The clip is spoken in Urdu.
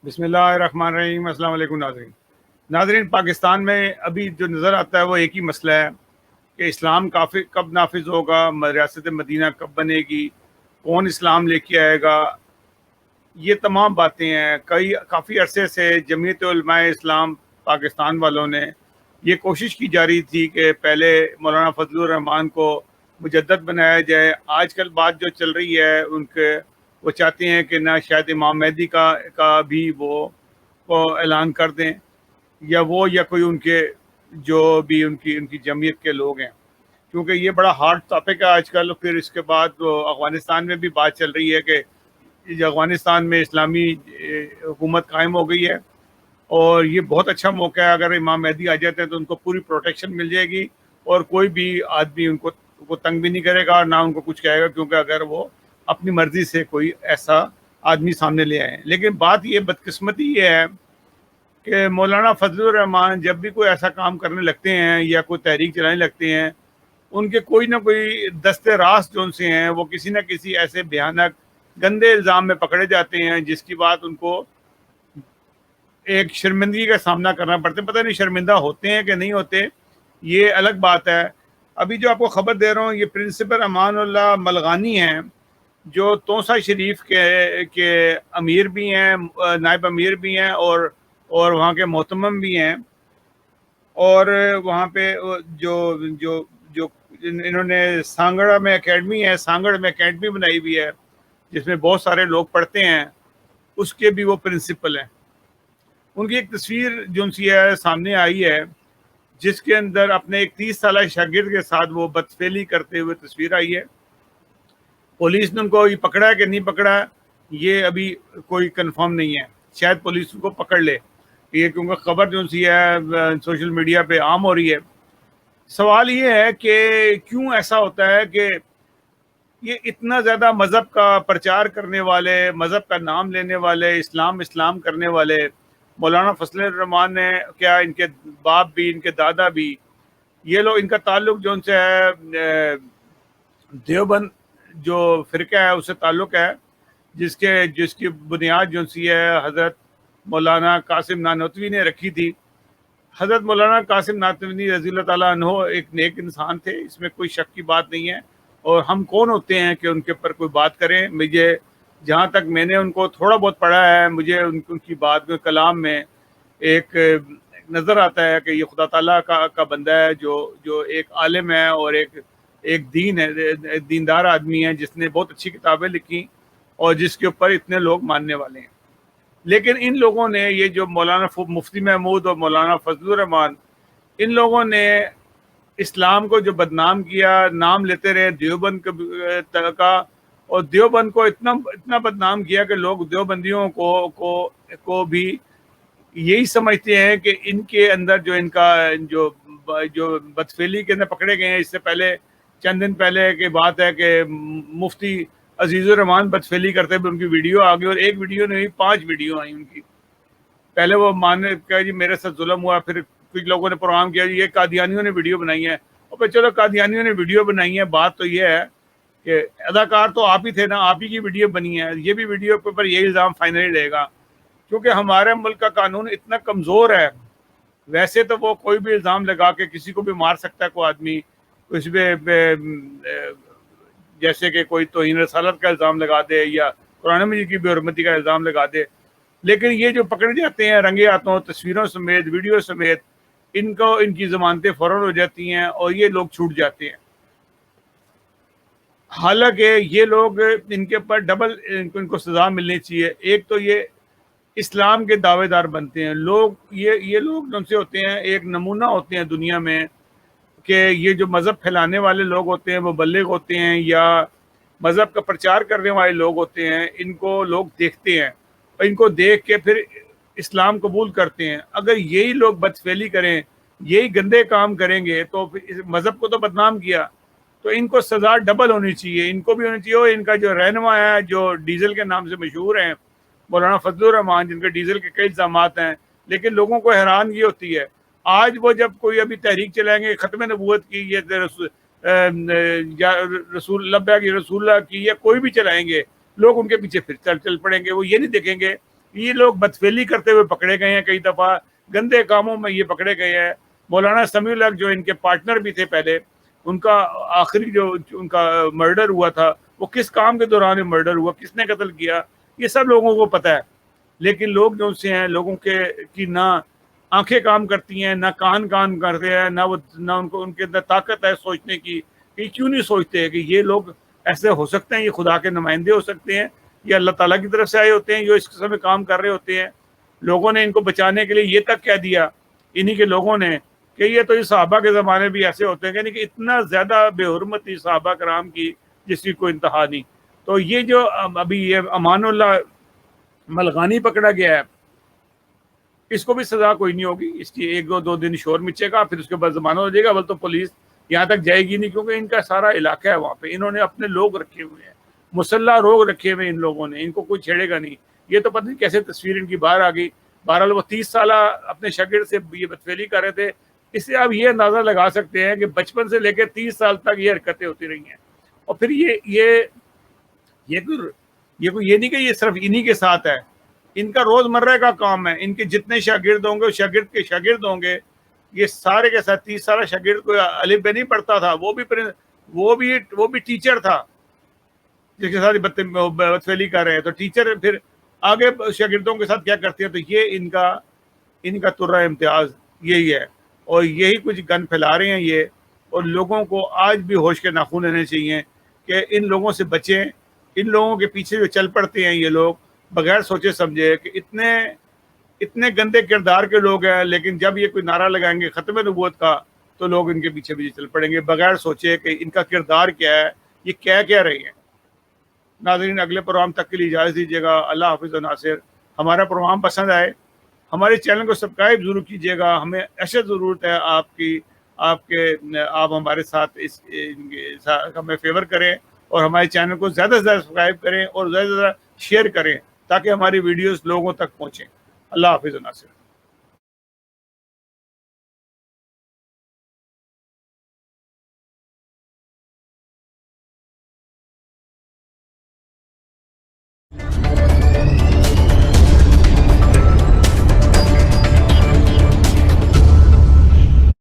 بسم اللہ الرحمن الرحیم۔ السلام علیکم ناظرین، پاکستان میں ابھی جو نظر آتا ہے وہ ایک ہی مسئلہ ہے کہ اسلام کب نافذ ہوگا، ریاست مدینہ کب بنے گی، کون اسلام لے کے آئے گا۔ یہ تمام باتیں ہیں۔ کافی عرصے سے جمعیت علماء اسلام پاکستان والوں نے یہ کوشش کی جا رہی تھی کہ پہلے مولانا فضل الرحمان کو مجدد بنایا جائے۔ آج کل بات جو چل رہی ہے وہ چاہتے ہیں کہ نہ شاید امام مہدی کا بھی وہ اعلان کر دیں، یا کوئی ان کے جو بھی ان کی جمعیت کے لوگ ہیں، کیونکہ یہ بڑا ہارڈ ٹاپک ہے آج کل۔ پھر اس کے بعد افغانستان میں بھی بات چل رہی ہے کہ افغانستان میں اسلامی حکومت قائم ہو گئی ہے، اور یہ بہت اچھا موقع ہے۔ اگر امام مہدی آ جاتے ہیں تو ان کو پوری پروٹیکشن مل جائے گی، اور کوئی بھی آدمی ان کو تنگ بھی نہیں کرے گا اور نہ ان کو کچھ کہے گا، کیونکہ اگر وہ اپنی مرضی سے کوئی ایسا آدمی سامنے لے آئے۔ لیکن بات یہ بدقسمتی یہ ہے کہ مولانا فضل الرحمان جب بھی کوئی ایسا کام کرنے لگتے ہیں یا کوئی تحریک چلانے لگتے ہیں، ان کے کوئی نہ کوئی دستے راست جو ان سے ہیں وہ کسی نہ کسی ایسے بھیانک گندے الزام میں پکڑے جاتے ہیں جس کی بات ان کو ایک شرمندگی کا سامنا کرنا پڑتا ہے۔ پتہ نہیں شرمندہ ہوتے ہیں کہ نہیں ہوتے، یہ الگ بات ہے۔ ابھی جو آپ کو خبر دے رہا ہوں، یہ پرنسپل امان اللہ ملغانی ہیں، جو توسہ شریف کے امیر بھی ہیں، نائب امیر بھی ہیں، اور وہاں کے محتمم بھی ہیں۔ اور وہاں پہ جو جو جو انہوں نے سانگڑ میں اکیڈمی بنائی ہوئی ہے جس میں بہت سارے لوگ پڑھتے ہیں، اس کے بھی وہ پرنسپل ہیں۔ ان کی ایک تصویر جو ان سی ہے سامنے آئی ہے، جس کے اندر اپنے ایک 30 سالہ شاگرد کے ساتھ وہ بدفعلی کرتے ہوئے تصویر آئی ہے۔ پولیس نے ان کو یہ پکڑا ہے کہ نہیں پکڑا، یہ ابھی کوئی کنفرم نہیں ہے۔ شاید پولیس ان کو پکڑ لے، یہ کیونکہ خبر جو سی ہے سوشل میڈیا پہ عام ہو رہی ہے۔ سوال یہ ہے کہ کیوں ایسا ہوتا ہے کہ یہ اتنا زیادہ مذہب کا پرچار کرنے والے، مذہب کا نام لینے والے، اسلام کرنے والے مولانا فضل الرحمان نے، کیا ان کے باپ بھی، ان کے دادا بھی، یہ لوگ، ان کا تعلق جو ان سے ہے دیوبند جو فرقہ ہے اس سے تعلق ہے، جس کی بنیاد جو سی ہے حضرت مولانا قاسم نانوتوی نے رکھی تھی۔ حضرت مولانا قاسم نانوتوی رضی اللہ تعالیٰ عنہ ایک نیک انسان تھے، اس میں کوئی شک کی بات نہیں ہے، اور ہم کون ہوتے ہیں کہ ان کے اوپر کوئی بات کریں۔ مجھے جہاں تک میں نے ان کو تھوڑا بہت پڑھا ہے، مجھے ان کی بات میں، کلام میں ایک نظر آتا ہے کہ یہ خدا تعالیٰ کا بندہ ہے، جو ایک عالم ہے اور ایک دیندار آدمی ہے، جس نے بہت اچھی کتابیں لکھی اور جس کے اوپر اتنے لوگ ماننے والے ہیں۔ لیکن ان لوگوں نے، یہ جو مولانا مفتی محمود اور مولانا فضل الرحمان، ان لوگوں نے اسلام کو جو بدنام کیا، نام لیتے رہے دیوبند کا، اور دیوبند کو اتنا بدنام کیا کہ لوگ دیوبندیوں کو بھی یہی سمجھتے ہیں کہ ان کے اندر جو بدفعلی کے اندر پکڑے گئے ہیں۔ اس سے پہلے چند دن پہلے کی بات ہے کہ مفتی عزیز الرحمان بدفعلی کرتے ہوئے ان کی ویڈیو آ گئی، اور ایک ویڈیو نہیں، 5 ویڈیو آئی ان کی۔ پہلے وہ ماننے کہ جی میرے ساتھ ظلم ہوا، پھر کچھ لوگوں نے پروگرام کیا جی یہ قادیانیوں نے ویڈیو بنائی ہے، اور پھر چلو قادیانیوں نے ویڈیو بنائی ہے، بات تو یہ ہے کہ اداکار تو آپ ہی تھے نا، آپ ہی کی ویڈیو بنی ہے، یہ بھی ویڈیو کے اوپر یہی الزام فائنلی رہے گا، کیونکہ ہمارے ملک کا قانون اتنا کمزور ہے۔ ویسے تو وہ کوئی بھی الزام لگا کے کسی کو بھی مار سکتا ہے کوئی آدمی، اس پہ جیسے کہ کوئی توہین رسالت کا الزام لگا دے یا قرآن مجید کی بے حرمتی کا الزام لگا دے۔ لیکن یہ جو پکڑے جاتے ہیں رنگے ہاتھوں، تصویروں سمیت، ویڈیو سمیت، ان کی ضمانتیں فوراً ہو جاتی ہیں اور یہ لوگ چھوٹ جاتے ہیں۔ حالانکہ یہ لوگ، ان کے اوپر ڈبل ان کو سزا ملنی چاہیے۔ ایک تو یہ اسلام کے دعوے دار بنتے ہیں لوگ، یہ لوگ جن سے ہوتے ہیں ایک نمونہ ہوتے ہیں دنیا میں، کہ یہ جو مذہب پھیلانے والے لوگ ہوتے ہیں، مبلغ ہوتے ہیں یا مذہب کا پرچار کرنے والے لوگ ہوتے ہیں، ان کو لوگ دیکھتے ہیں اور ان کو دیکھ کے پھر اسلام قبول کرتے ہیں۔ اگر یہی لوگ بدفعلی کریں، یہی گندے کام کریں گے تو مذہب کو تو بدنام کیا، تو ان کو سزا ڈبل ہونی چاہیے۔ ان کو بھی ہونی چاہیے، اور ان کا جو رہنما ہے جو ڈیزل کے نام سے مشہور ہیں، مولانا فضل الرحمان، جن کے ڈیزل کے کئی الزامات ہیں، لیکن لوگوں کو حیران یہ ہوتی ہے آج وہ جب کوئی ابھی تحریک چلائیں گے ختم نبوت کی، یا رسول لبیک رسول اللہ کی، یا کوئی بھی چلائیں گے، لوگ ان کے پیچھے پھر چل پڑیں گے۔ وہ یہ نہیں دیکھیں گے یہ لوگ بدفعلی کرتے ہوئے پکڑے گئے ہیں، کئی دفعہ گندے کاموں میں یہ پکڑے گئے ہیں۔ مولانا سمیع الحق جو ان کے پارٹنر بھی تھے پہلے، ان کا آخری جو ان کا مرڈر ہوا تھا وہ کس کام کے دوران مرڈر ہوا، کس نے قتل کیا، یہ سب لوگوں کو پتہ ہے۔ لیکن لوگ جو سے ہیں، لوگوں کے کی نہ آنکھیں کام کرتی ہیں، نہ کان کرتے ہیں، نہ ان کے اندر طاقت ہے سوچنے کی۔ یہ کیوں نہیں سوچتے کہ یہ لوگ ایسے ہو سکتے ہیں، یہ خدا کے نمائندے ہو سکتے ہیں، یہ اللہ تعالیٰ کی طرف سے آئے ہوتے ہیں، جو اس قسم میں کام کر رہے ہوتے ہیں۔ لوگوں نے ان کو بچانے کے لیے یہ تک کہہ دیا انہی کے لوگوں نے کہ یہ تو اس صحابہ کے زمانے بھی ایسے ہوتے ہیں، یعنی کہ اتنا زیادہ بے حرمتی صحابہ کرام کی جس کی کوئی انتہا نہیں۔ تو یہ جو ابھی یہ امان اللہ ملغانی پکڑا گیا ہے، اس کو بھی سزا کوئی نہیں ہوگی، اس کی ایک دو دن شور مچے گا، پھر اس کے بعد زمانہ ہو جائے گا، بل تو پولیس یہاں تک جائے گی نہیں، کیونکہ ان کا سارا علاقہ ہے وہاں پہ، انہوں نے اپنے لوگ رکھے ہوئے ہیں، مسلح لوگ رکھے ہوئے ان لوگوں نے، ان کو کوئی چھیڑے گا نہیں۔ یہ تو پتہ نہیں کیسے تصویر ان کی باہر آ گئی۔ بہرحال وہ 30 سالہ اپنے شاگرد سے یہ بدفعلی کر رہے تھے، اس سے آپ یہ اندازہ لگا سکتے ہیں کہ بچپن سے لے کے 30 سال تک یہ حرکتیں ہوتی رہی ہیں۔ اور پھر یہ نہیں کہ یہ صرف انہی کے ساتھ ہے، ان کا روزمرہ کا کام ہے۔ ان کے جتنے شاگرد ہوں گے، شاگرد کے شاگرد ہوں گے، یہ سارے کے ساتھ 30 سالہ شاگرد کو الف ب نہیں پڑھتا تھا، وہ بھی ٹیچر تھا جس کے ساتھ بدفعلی کر رہے ہیں۔ تو ٹیچر پھر آگے شاگردوں کے ساتھ کیا کرتے ہیں، تو یہ ان کا ترہ امتیاز یہی ہے، اور یہی کچھ گن پھیلا رہے ہیں یہ۔ اور لوگوں کو آج بھی ہوش کے ناخن لینے چاہیے کہ ان لوگوں سے بچیں۔ ان لوگوں کے پیچھے جو چل پڑتے ہیں یہ لوگ بغیر سوچے سمجھے کہ اتنے گندے کردار کے لوگ ہیں، لیکن جب یہ کوئی نعرہ لگائیں گے ختم نبوت کا تو لوگ ان کے پیچھے بھی چل پڑیں گے بغیر سوچے کہ ان کا کردار کیا ہے، یہ کیا رہے ہیں۔ ناظرین، اگلے پروگرام تک کے لیے اجازت دیجیے گا۔ اللہ حافظ و ناصر۔ ہمارا پروگرام پسند آئے ہمارے چینل کو سبسکرائب ضرور کیجیے گا، ہمیں اشد ضرورت ہے آپ ہمارے ساتھ ہمیں فیور کریں، اور ہمارے چینل کو زیادہ سے زیادہ سبسکرائب کریں اور زیادہ سے زیادہ شیئر کریں تاکہ ہماری ویڈیوز لوگوں تک پہنچیں۔ اللہ حافظ و ناصر۔